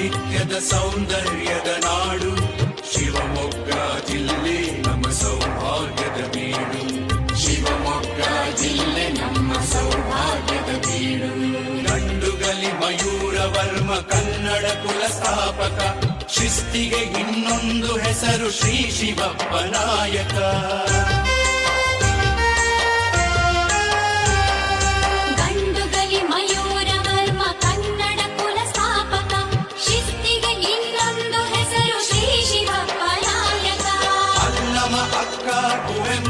ಪಾಂಡಿತ್ಯದ ಸೌಂದರ್ಯದ ನಾಡು ಶಿವಮೊಗ್ಗ ಜಿಲ್ಲೆ ನಮ್ಮ ಸೌಭಾಗ್ಯದ ಬೀಡು. ಶಿವಮೊಗ್ಗ ಜಿಲ್ಲೆ ನಮ್ಮ ಸೌಭಾಗ್ಯದ ಬೀಡು. ಗಂಡುಗಲಿ ಮಯೂರ ವರ್ಮ ಕನ್ನಡ ಕುಲ ಸ್ಥಾಪಕ, ಶಿಸ್ತಿಗೆ ಇನ್ನೊಂದು ಹೆಸರು ಶ್ರೀ ಶಿವಪ್ಪ ನಾಯಕ. Kuwem